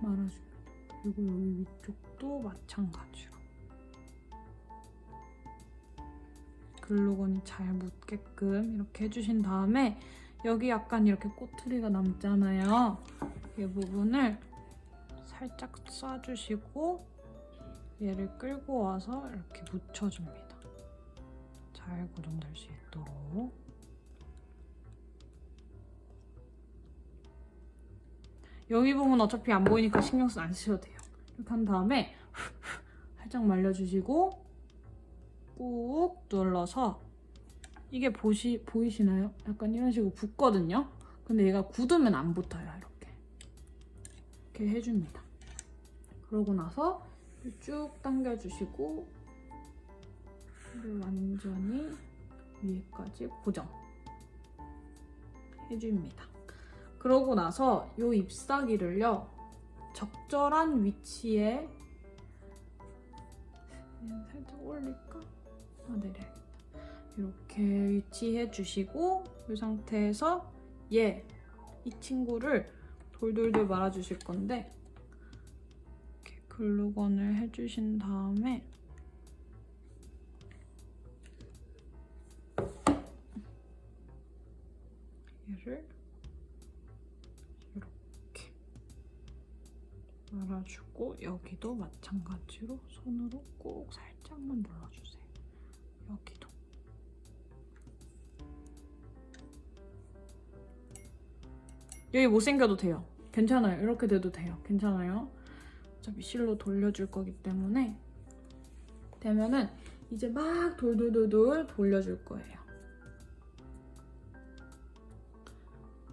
말아줍니다. 그리고 여기 위쪽도 마찬가지로 글루건이 잘 묻게끔 이렇게 해주신 다음에 여기 약간 이렇게 꼬투리가 남잖아요. 이 부분을 살짝 쏴주시고 얘를 끌고 와서 이렇게 묻혀줍니다. 잘 고정될 수 있도록. 여기 부분 어차피 안 보이니까 신경 안 쓰셔도 돼요. 이렇게 한 다음에 살짝 말려주시고 꾹 눌러서 이게 보이시나요? 약간 이런 식으로 붙거든요. 근데 얘가 굳으면 안 붙어요. 이렇게 해줍니다. 그러고 나서 쭉 당겨주시고 이를 완전히 위에까지 고정 해줍니다. 그러고 나서 이 잎사귀를요 적절한 위치에 살짝 올릴까? 내려야겠다. 이렇게 위치해 주시고 이 상태에서 이 친구를 돌돌돌 말아주실 건데 이렇게 글루건을 해주신 다음에 얘를 이렇게 말아주고 여기도 마찬가지로 손으로 꼭 살짝만 눌러주세요. 여기도. 여기 못생겨도 돼요. 괜찮아요. 이렇게 돼도 돼요. 괜찮아요. 어차피 실로 돌려줄 거기 때문에 되면은 이제 막 돌돌돌돌 돌려줄 거예요.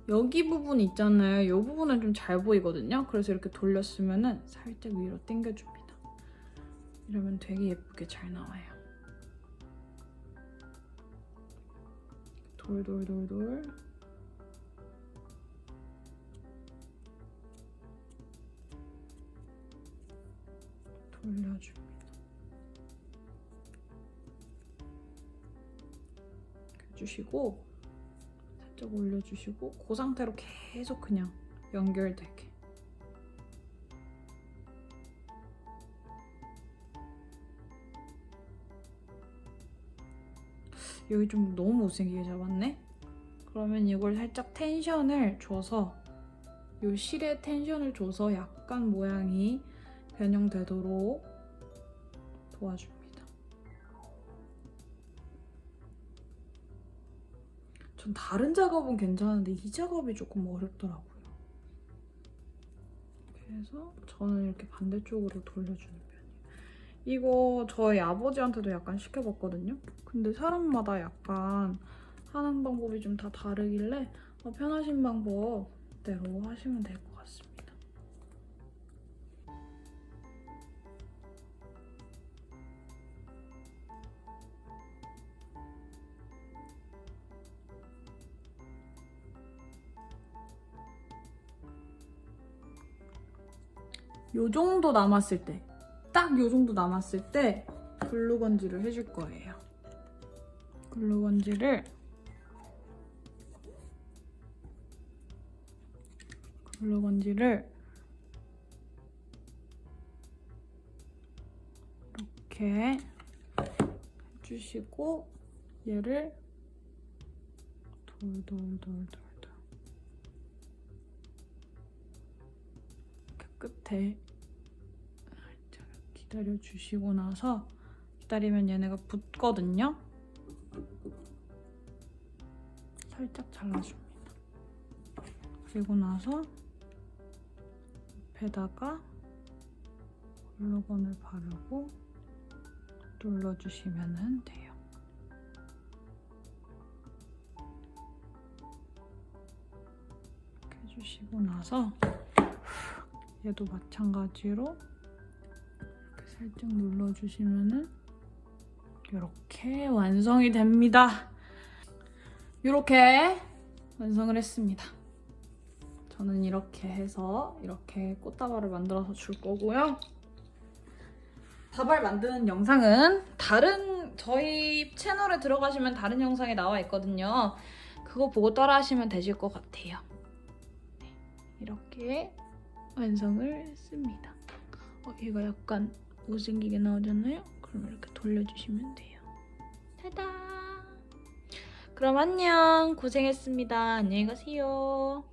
여기 부분 있잖아요. 이 부분은 좀 잘 보이거든요. 그래서 이렇게 돌렸으면은 살짝 위로 당겨줍니다. 이러면 되게 예쁘게 잘 나와요. 돌돌돌돌 돌려줍니다. 해주시고 살짝 올려주시고 그 상태로 계속 그냥 연결되게. 여기 좀 너무 못생기게 잡았네? 그러면 이걸 살짝 텐션을 줘서 이 실에 텐션을 줘서 약간 모양이 변형되도록 도와줍니다. 전 다른 작업은 괜찮은데 이 작업이 조금 어렵더라고요. 그래서 저는 이렇게 반대쪽으로 돌려주는 편이에요. 이거 저희 아버지한테도 약간 시켜봤거든요. 근데 사람마다 약간 하는 방법이 좀 다 다르길래 편하신 방법대로 하시면 될 것 같습니다. 요 정도 남았을 때, 딱 요 정도 남았을 때 글루건질을 해줄 거예요. 글루건질을 이렇게 해주시고 얘를 돌돌돌돌돌 이렇게 끝에 살짝 기다려 주시고 나서 기다리면 얘네가 붙거든요. 살짝 잘라줍니다. 그리고 나서 옆에다가 글루건을 바르고 눌러주시면 돼요. 이렇게 해주시고 나서 얘도 마찬가지로 이렇게 살짝 눌러주시면 이렇게 완성이 됩니다. 이렇게 완성을 했습니다. 저는 이렇게 해서 이렇게 꽃다발을 만들어서 줄 거고요. 다발 만드는 영상은 저희 채널에 들어가시면 다른 영상에 나와 있거든요. 그거 보고 따라 하시면 되실 것 같아요. 네, 이렇게 완성을 했습니다. 얘가 약간 못생기게 나오잖아요? 그럼 이렇게 돌려주시면 돼요. 타다! 그럼 안녕! 고생했습니다. 안녕히 가세요.